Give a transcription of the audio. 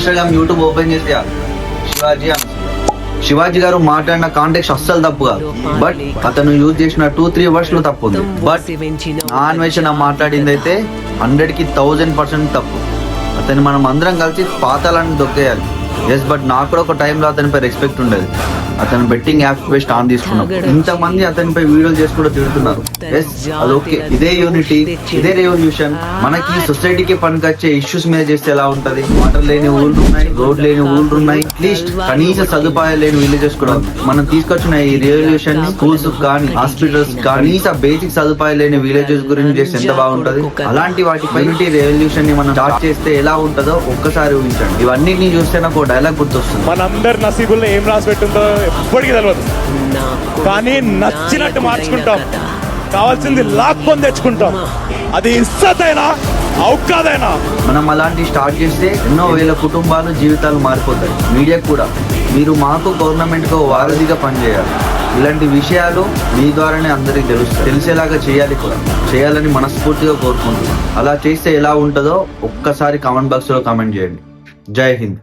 Instagram, YouTube open చేస్తే శివాజీ అని శివాజీ గారు మాట్లాడిన కాంటెక్స్ట్ అస్సలు తప్పు కాదు, బట్ అతను యూజ్ చేసిన 2-3 వర్డ్స్ లో తప్పు ఉంది. బట్ నా అన్వేషణ మాట్లాడింది అయితే 100కి 1000% తప్పు. అతన్ని మనం అందరం కలిసి పాతాలని దొక్కేయాలి. ఎస్, బట్ నాకు కూడా ఒక టైంలో అతనిపై రెస్పెక్ట్ ఉండేది. అతను బెట్టింగ్ యాప్స్ పై స్టాండ్ తీసుకున్నప్పుడు ఇంతమంది అతనిపై వీడియోలు చేసి కూడా తిడుతున్నారు. ఎస్, అది ఓకే. ఇదే యూనిటీ, ఇదే రెవల్యూషన్ మనకి సొసైటీకి పనికొచ్చే ఇష్యూస్ మీద చేస్తే ఎలా ఉంటది? వాటర్ లేని ఊళ్ళు ఉన్నాయి, రోడ్ లేని ఊళ్ళు ఉన్నాయి, అట్లీస్ట్ కనీస సదుపాయాలు లేని విలేజెస్ కూడా ఉన్నాయి. మనం తీసుకొచ్చిన ఈ రెవల్యూషన్ ని స్కూల్స్ కానీ, హాస్పిటల్స్, కనీస బేసిక్ సదుపాయాలు లేని విలేజెస్ గురించి చేస్తే ఎంత బాగుంటది? అలాంటి వాటిపై యూనిటీ రెవల్యూషన్ ని మనం స్టార్ట్ చేస్తే ఎలా ఉంటుందో ఒక్కసారి ఊహించండి. ఇవన్నీ చూస్తే నాకు ఒక డైలాగ్ గుర్తొస్తుంది. మనందరి నసీబుల్లో ఏం రాసి పెట్టిందో ఎప్పటికీ తెలియదు, కానీ నచ్చినట్టు మార్చుకుంటాం. కావాల్సింది లాక్కొని తెచ్చుకుంటాం. అది ఇజ్జత్ అయినా ఔకాదైనా మనం అలాంటి స్టార్ట్ చేస్తే ఎన్నో వేల కుటుంబాలు జీవితాలు మారిపోతాయి. మీడియా కూడా మీరు మాకు గవర్నమెంట్ కు వారధిగా పనిచేయాలి. ఇలాంటి విషయాలు మీ ద్వారానే అందరికి తెలిసేలాగా చేయాలి కూడా, చేయాలని మనస్ఫూర్తిగా కోరుకుంటున్నాను. అలా చేస్తే ఎలా ఉంటుందో ఒక్కసారి కామెంట్ బాక్స్ లో కామెంట్ చేయండి. జై హింద్.